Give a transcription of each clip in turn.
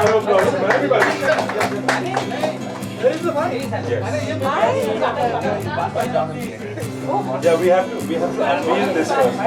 round of applause for everybody. There is the mic. Yeah, we have to unveil this first.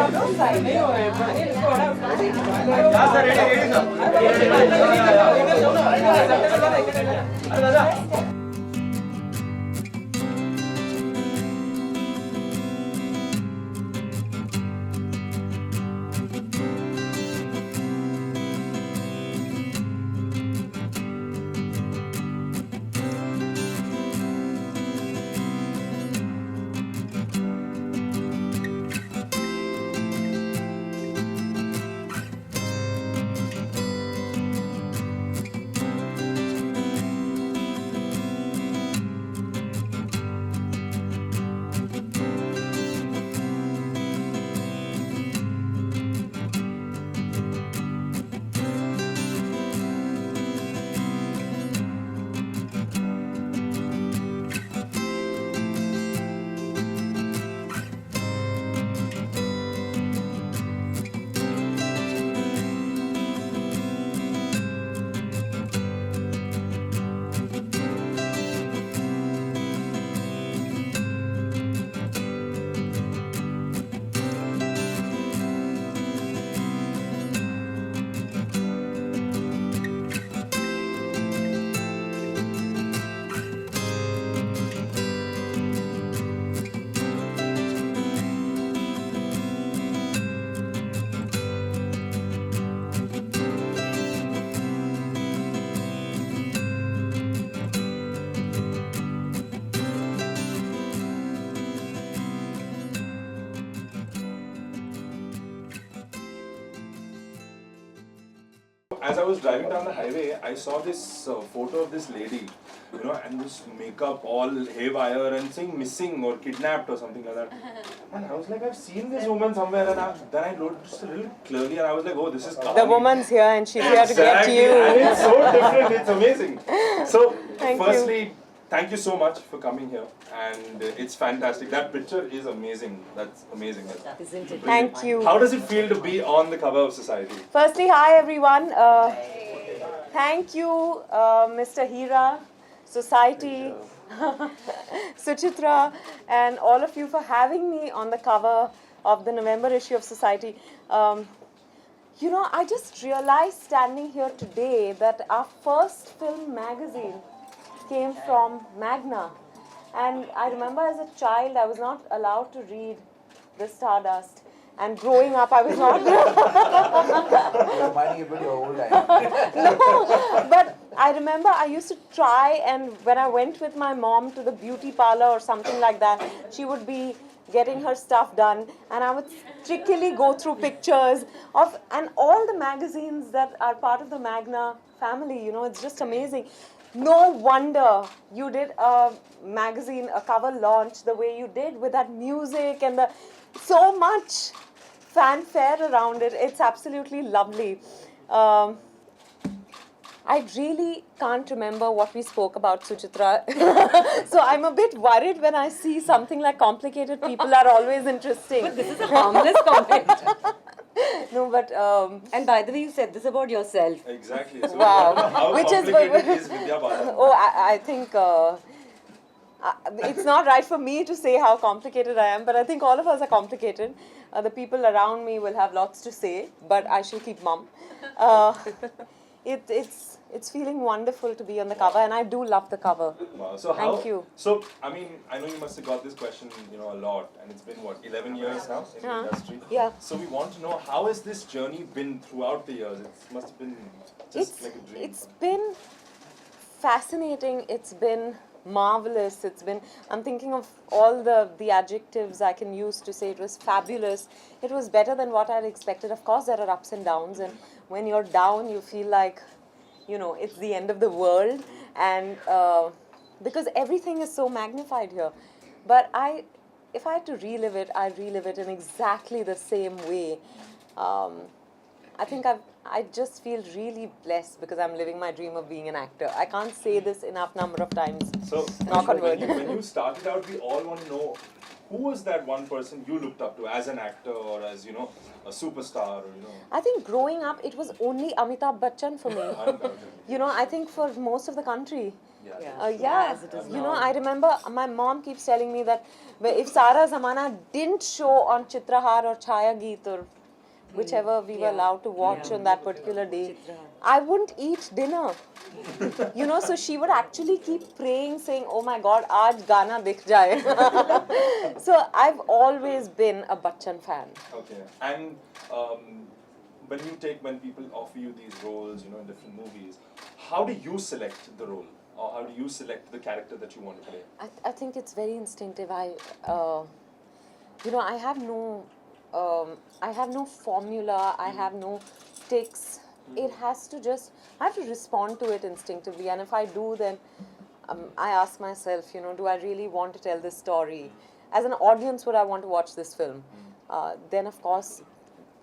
As I was driving down the highway, I saw this photo of this lady, and this makeup all haywire and saying missing or kidnapped or something like that. And I was like, I've seen this woman somewhere, and then I noticed a little clearly, and I was like, oh, this is Kahani. The woman's here and she's here to get Exactly. you. And it's so different, it's amazing. So, Thank firstly, thank you so much for coming here, and it's fantastic. That picture is amazing. That's amazing. Isn't it? Thank you. How does it feel to be on the cover of Society? Firstly, hi everyone. Thank you, Mr. Hira, Society, Suchitra, and all of you for having me on the cover of the November issue of Society. I just realized standing here today that our first film magazine came from Magna. And I remember as a child, I was not allowed to read The Stardust. And growing up, I was not. You're reminding everybody your old time. No, but I remember I used to try, and when I went with my mom to the beauty parlor or something like that, she would be getting her stuff done, and I would strictly go through pictures of, and all the magazines that are part of the Magna family, it's just amazing. No wonder you did a magazine, a cover launch the way you did with that music and so much fanfare around it. It's absolutely lovely. I really can't remember what we spoke about, Suchitra. So I'm a bit worried when I see something like complicated people are always interesting. But this is a harmless comment. No, but... And by the way, you said this about yourself. Exactly. So Wow. How Which is complicated is Vidya Balan? Oh, I think it's not right for me to say how complicated I am, but I think all of us are complicated. The people around me will have lots to say, but I shall keep mum. It's feeling wonderful to be on the cover, and I do love the cover. Wow. So Thank you. So, I mean, I know you must have got this question, a lot, and it's been, 11 years now in the industry? Yeah. So we want to know, how has this journey been throughout the years? It must have been just like a dream. It's been fascinating. It's been marvelous. I'm thinking of all the adjectives I can use to say it was fabulous. It was better than what I had expected. Of course, there are ups and downs, and when you're down, you feel like, it's the end of the world, and because everything is so magnified here. But if I had to relive it, I'd relive it in exactly the same way. I think I just feel really blessed because I'm living my dream of being an actor. I can't say this enough number of times. So, Knock on wood. when you started out, we all want to know, who was that one person you looked up to as an actor or as, you know, a superstar or, you know? I think growing up, it was only Amitabh Bachchan for me. Undoubtedly. You know, I think for most of the country. Yeah. Yeah, As it is you now. know, I remember my mom keeps telling me that if Sara Zamana didn't show on Chitrahar or Chaya Geet or whichever we were Yeah. allowed to watch Yeah. on that particular day, Chitrahar. I wouldn't eat dinner. You know, so she would actually keep praying, saying, "Oh my God, aaj Gana dikh jaye." So I've always been a Bachchan fan. Okay. And when people offer you these roles, you know, in different movies, how do you select the role? Or how do you select the character that you want to play? I think it's very instinctive. You know, I have no formula. I have no tics. It has to just, I have to respond to it instinctively. And if I do, then I ask myself, you know, do I really want to tell this story? As an audience, would I want to watch this film? Then, of course,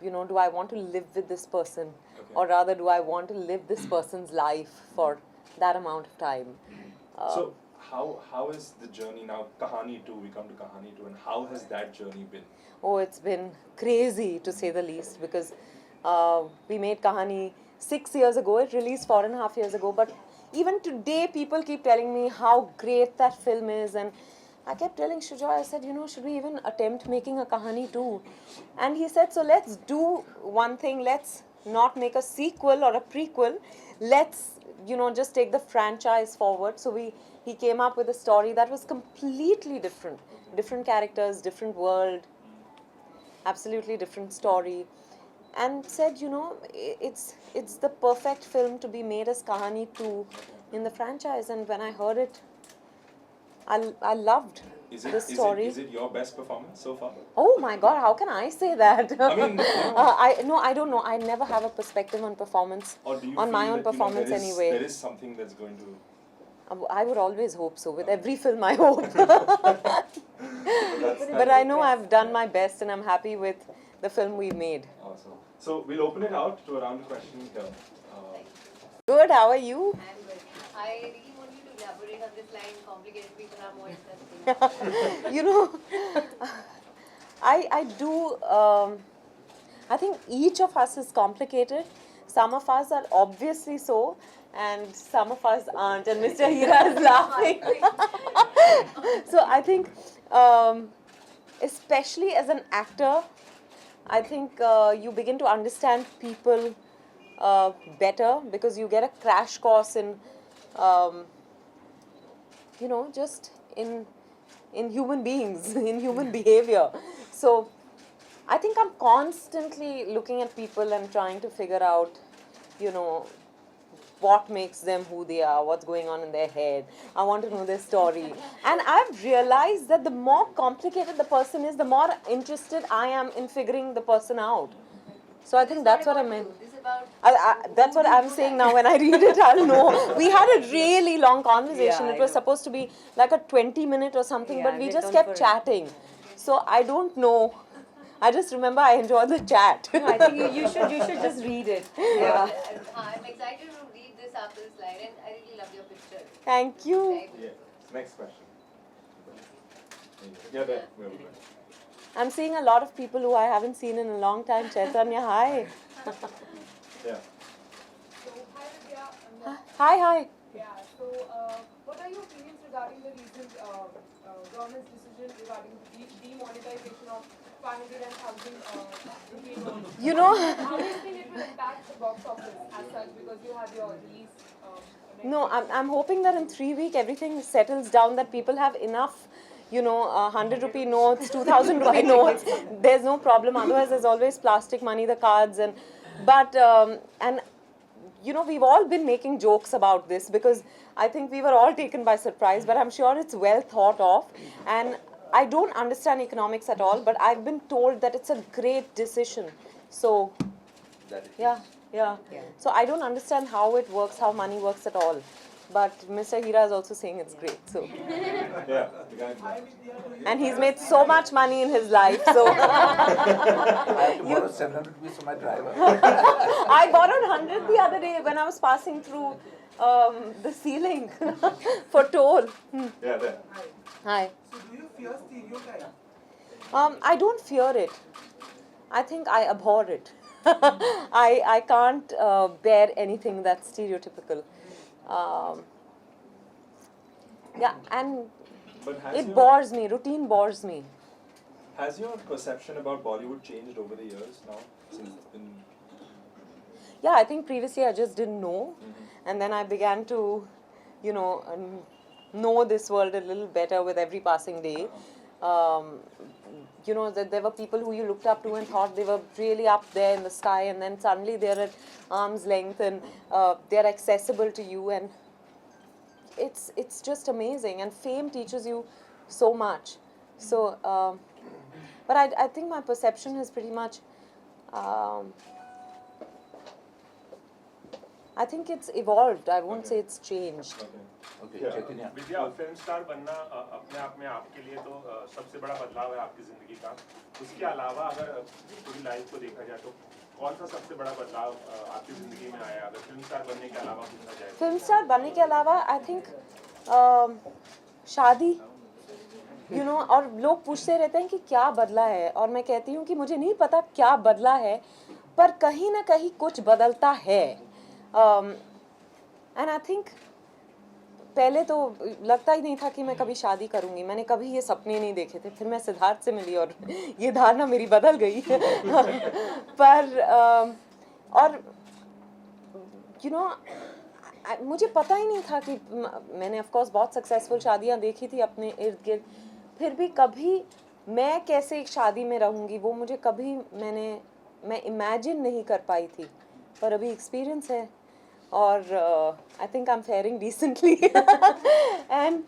you know, do I want to live with this person? Okay. Or rather, do I want to live this person's life for that amount of time? So how is the journey now? Kahani 2, we come to Kahani 2, and how has that journey been? Oh, it's been crazy to say the least, because we made Kahani 6 years ago. It released 4.5 years ago. But even today, people keep telling me how great that film is. And I kept telling Shujoy, I said, you know, should we even attempt making a Kahani 2? And he said, so let's do one thing. Let's not make a sequel or a prequel. Let's, you know, just take the franchise forward. So he came up with a story that was completely different. Different characters, different world, absolutely different story. And said, you know, it's the perfect film to be made as Kahani 2 in the franchise. And when I heard it, I loved the story. Is it your best performance so far? Oh my God, how can I say that? I mean, you know, I don't know. I never have a perspective on performance, or do you on feel my own that, you know, performance anyway. there is something that's going to... I would always hope so. With every film, I hope. But I know I've done my best, and I'm happy with the film we made. Awesome. So we'll open it out to a round of questions here. Good. How are you? I'm good. I really want you to elaborate on this line. Complicated people are more interesting. You know, I do. I think each of us is complicated. Some of us are obviously so, and some of us aren't. And Mr. Hira is laughing. So I think, especially as an actor, I think you begin to understand people better, because you get a crash course in, you know, just in human beings, in human behavior. So I think I'm constantly looking at people and trying to figure out, you know, what makes them who they are, what's going on in their head. I want to know their story. And I've realized that the more complicated the person is, the more interested I am in figuring the person out. So I think that's what I meant. This is about That's what I'm saying now. When I read it, I'll know. We had a really long conversation. Yeah, It I was know. supposed to be like a 20-minute or something, Yeah, but we went just on kept for- chatting. So I don't know. I just remember I enjoyed the chat. I think you should just read it. Yeah. I'm excited to read this after this line, and I really love your picture. Thank you. Very good. Yeah. Next question. Yeah, there. Where we go. I'm seeing a lot of people who I haven't seen in a long time. Chaitanya, hi. Yeah. So, hi Vidya. Hi, hi. Yeah, so what are your opinions regarding the recent government's decision regarding the demonetization of 500,000 rupee notes? You know, How do you think it will impact the box office as such, because you have your release? no, I'm hoping that in 3 weeks everything settles down, that people have enough, you know, 100 rupee notes, 2000 rupee notes. There's no problem. Otherwise, there's always plastic money, the cards, and you know, we've all been making jokes about this, because I think we were all taken by surprise, but I'm sure it's well thought of. And I don't understand economics at all, but I've been told that it's a great decision. So, yeah. So I don't understand how it works, how money works at all. But Mr. Hira is also saying it's great. So, Yeah. The guy. and he's made so much money in his life. So I have to borrow 700 rupees from my driver. I borrowed 100 the other day when I was passing through the ceiling for toll. Yeah, there. Hi. So do you fear stereotype? I don't fear it. I think I abhor it. I can't bear anything that's stereotypical. Yeah, and But has it your, bores me. Routine bores me. has your perception about Bollywood changed over the years now? Since it's been. Yeah, I think previously I just didn't know, and then I began to, know this world a little better with every passing day. That there were people who you looked up to and thought they were really up there in the sky, and then suddenly they're at arm's length and they're accessible to you, and it's just amazing. And fame teaches you so much. So, but I think my perception has pretty much. I think it's evolved. I won't say it's changed. Okay. Okay, Yeah. Chaitanya. Vidya film star बनना अपने आप में आपके लिए तो सबसे बड़ा बदलाव है आपकी जिंदगी का। उसके अलावा अगर पूरी लाइफ को देखा जाए तो कौन सा सबसे बड़ा बदलाव आपकी जिंदगी में आया अगर फिल्म स्टार बनने के अलावा पूछा जाए? फिल्म स्टार बनने के अलावा आई थिंक शादी और लोग पूछते रहते हैं कि क्या बदला है, और मैं कहती हूँ कि मुझे नहीं पता क्या बदला है, पर कहीं ना कहीं कुछ बदलता है. एंड आई थिंक पहले तो लगता ही नहीं था कि मैं कभी शादी करूंगी. मैंने कभी ये सपने नहीं देखे थे. फिर मैं सिद्धार्थ से मिली और ये धारणा मेरी बदल गई. पर और मुझे पता ही नहीं था कि मैंने ऑफ कोर्स बहुत सक्सेसफुल शादियां देखी थी अपने इर्द गिर्द, फिर भी कभी मैं कैसे एक शादी में रहूंगी वो मुझे कभी मैं इमेजिन नहीं कर पाई थी. पर अभी एक्सपीरियंस है और I think I am faring decently and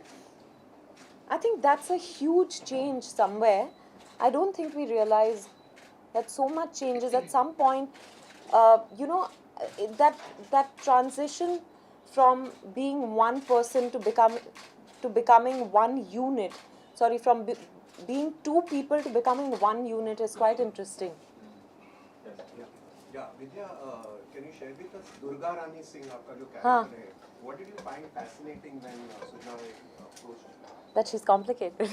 I think that's a huge change somewhere. I don't think we realise that so much changes at some point. That transition from being one person to becoming one unit, from being two people to becoming one unit is quite interesting. Yeah, Vidya, can you share with us Durga Rani Singh, आपका जो हाँ. character है, what did you find fascinating when Sujna approached you? That she's complicated.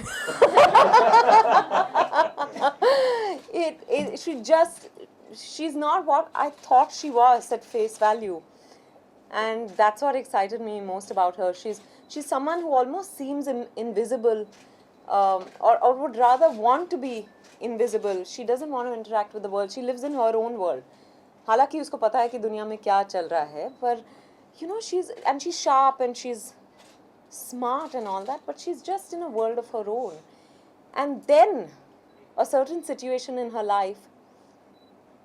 She's not what I thought she was at face value. And that's what excited me most about her. She's someone who almost seems invisible, or would rather want to be invisible. She doesn't want to interact with the world. She lives in her own world. हालांकि उसको पता है कि दुनिया में क्या चल रहा है, पर she's sharp and she's smart and all that, but she's just in a world of her own. And then a certain situation in her life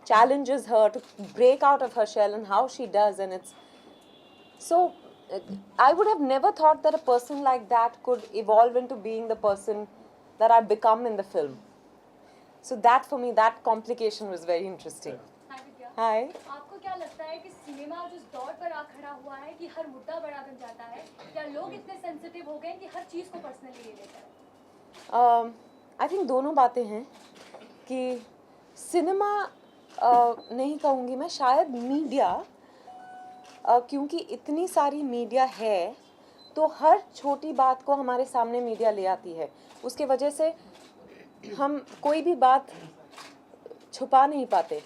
challenges her to break out of her shell, and how she does, and it's so I would have never thought that a person like that could evolve into being the person that I've become in the film. So that for me, that complication was very interesting. Hi Vidya. Hi. आपको क्या लगता है कि cinema जिस दौर पर आ खड़ा हुआ है कि हर मुद्दा बड़ा बन जाता है, या लोग इतने सेंसिटिव हो गए कि हर चीज को पर्सनली ले लेते हैं? आई थिंक दोनों बातें हैं कि सिनेमा नहीं कहूँगी मैं, शायद मीडिया, क्योंकि इतनी सारी मीडिया है तो हर छोटी बात को हमारे सामने मीडिया ले आती है. उसके वजह से हम कोई भी बात छुपा नहीं पाते,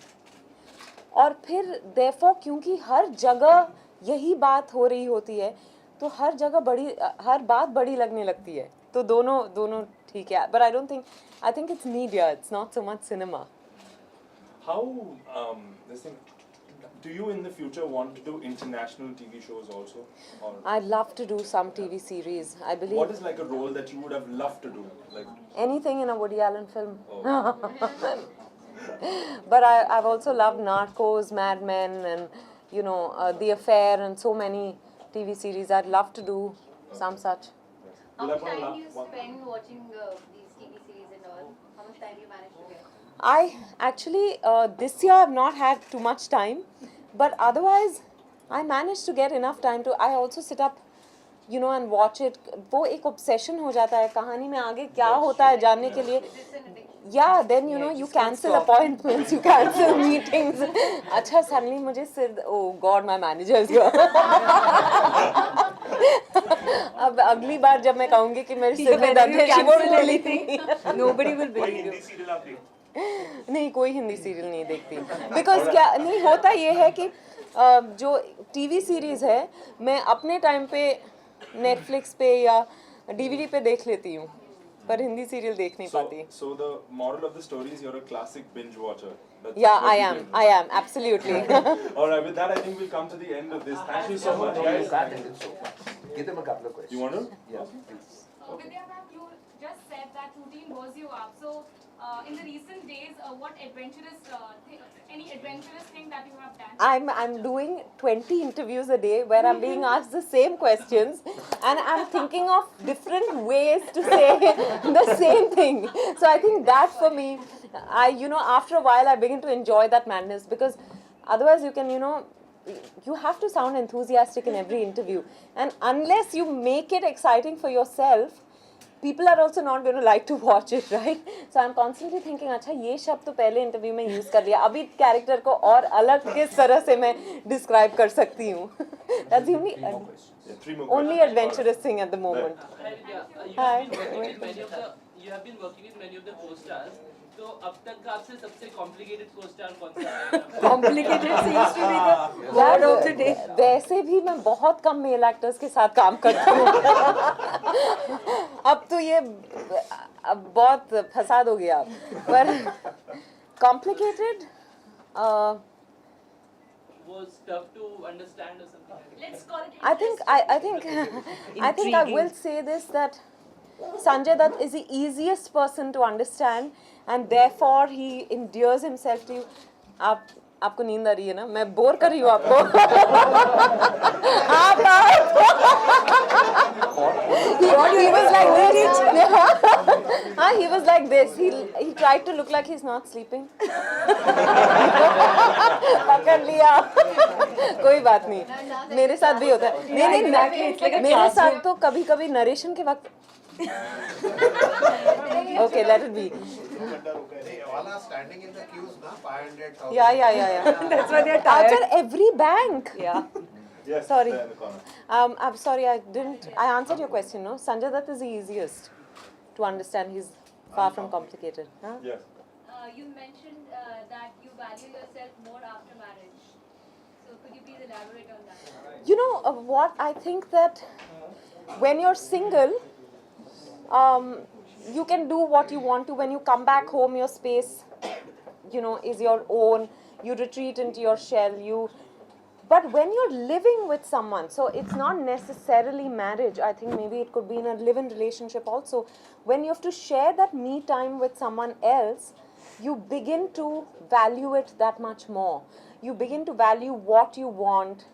और फिर therefore क्योंकि हर जगह यही बात हो रही होती है तो हर बात बड़ी लगने लगती है. तो दोनों ठीक है. But I think it's media, it's not so much cinema. How this thing? Do you in the future want to do international TV shows also? Or I'd love to do some TV series. I believe what is like a role that you would have loved to do? Like, anything in a Woody Allen film. oh, But I've also loved Narcos, Mad Men, and The Affair, and so many TV series. I'd love to do some such. How Will I much put a time do you one- spend watching these TV series and all? How much time do you manage to get? I actually, this year I've not had too much time, but otherwise I managed to get enough time to, I also sit up, and watch it. वो एक obsession हो जाता है कहानी में आगे क्या होता है जानने के लिए. It's an addiction. Yeah, then you cancel appointments, you cancel meetings. अच्छा, suddenly मुझे oh God, my manager is here. अब अगली बार जब मैं कहूँगी कि मेरे सिर में दर्द है, she won't believe me. Nobody will कोई believe you. हिंदी सीरियल आप देखते नहीं, कोई हिंदी सीरियल नहीं देखती बिकॉज क्या नहीं होता ये है कि जो टीवी सीरीज है मैं अपने टाइम पे नेटफ्लिक्स पे या डीवीडी पे देख लेती हूँ, पर हिंदी सीरियल देख नहीं पाती. So the moral of the story is you're a classic binge watcher. That's Yeah, what I you am. did. I am absolutely. All right, with that, I think we'll come to the end of this. Thank you so much, You guys. can't end it so much. Give them a couple of questions. You want to? Yes, please. Vidya ma'am, you just said that routine was you up. So, in the recent days, what adventurous, any adventurous thing that you have done? I'm doing 20 interviews a day where I'm being asked the same questions and I'm thinking of different ways to say the same thing. So I think that for me, after a while I begin to enjoy that madness, because otherwise you can, you have to sound enthusiastic in every interview, and unless you make it exciting for yourself, people are also not going to like to watch it, right? So I'm constantly thinking, अच्छा ये शब्द तो पहले interview में use कर लिया, अभी character को और अलग किस तरह से मैं डिस्क्राइब कर सकती हूँ. That's the Three more only questions. adventurous thing at the moment. Hi. You have been working with many of the co-stars. तो अब तक का आपसे सबसे कॉम्प्लिकेटेड को-स्टार कौन सा है? Complicated seems to be the word of the day. वैसे भी मैं बहुत कम मेल एक्टर्स के साथ काम करती हूँ. अब तो ये अब बहुत फसाद हो गया. पर complicated Was tough to understand or something. Let's call it. I think I will say this, that Sanjay Dutt is the easiest person to understand and therefore he endears himself to you. आपको नींद आ रही है ना? मैं bore कर रही हूँ आपको. He was like this. He was like this. He tried to look like he's not sleeping. पकड़ लिया. कोई बात नहीं. मेरे साथ भी होता है. नहीं, मेरे साथ तो कभी-कभी नरेशन के वक्त. Okay, let it be. All are standing in the queues now, 500,000. Yeah. That's why they're tired. After every bank. Yeah. Yes, Sorry. there in the corner. I'm sorry, I answered your question, no? Sanjay Dutt is the easiest to understand. He's far from complicated. Huh? Yes. You mentioned that you value yourself more after marriage. So, could you please elaborate on that? You know what? I think that when you're single, you can do what you want to. When you come back home, your space, is your own. You retreat into your shell. But when you're living with someone, so it's not necessarily marriage. I think maybe it could be in a live-in relationship also. When you have to share that me time with someone else, you begin to value it that much more. You begin to value what you want,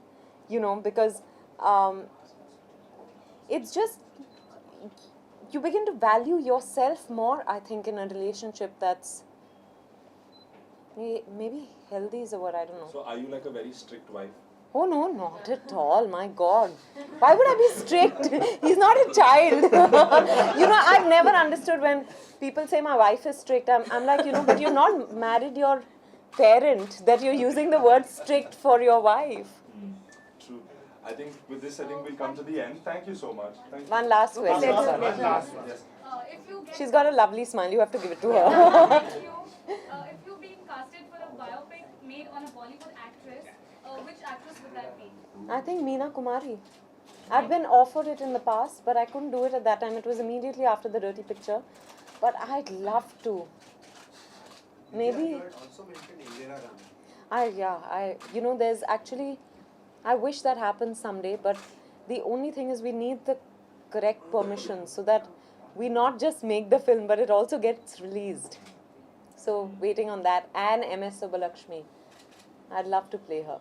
because it's just, you begin to value yourself more, I think, in a relationship that's maybe healthy is a word, I don't know. So are you like a very strict wife? Oh no, not at all, my God. Why would I be strict? He's not a child. I've never understood when people say my wife is strict. I'm like, but you've not married your parent that you're using the word strict for your wife. True. I think with this, we'll come to the end. Thank you so much. Thank you. One last question. Last one. Yes. If you get She's got a lovely smile, you have to give it to her. if you're being casted for a biopic made on a Bollywood actress, which actress would that be? I think Meena Kumari. I've been offered it in the past, but I couldn't do it at that time. It was immediately after the Dirty Picture. But I'd love to. Maybe. You had also mentioned Indira Gandhi. There's actually, I wish that happens someday, but the only thing is we need the correct permission so that we not just make the film, but it also gets released. So, waiting on that. And MS Subbulakshmi. I'd love to play her.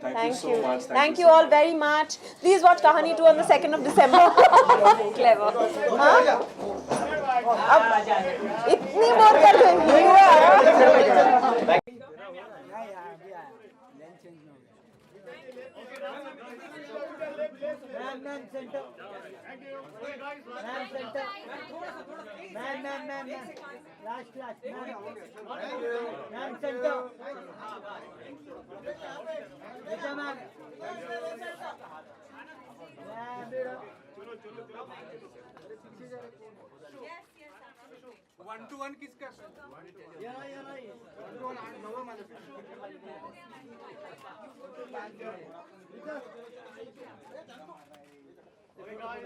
Thank you so much. Thank you all very much. Please watch Kahani 2 on the 2nd of December. Clever. हाँ? अब इतनी बार कर देंगी Last. 1-to-1 किसका? Hey guys,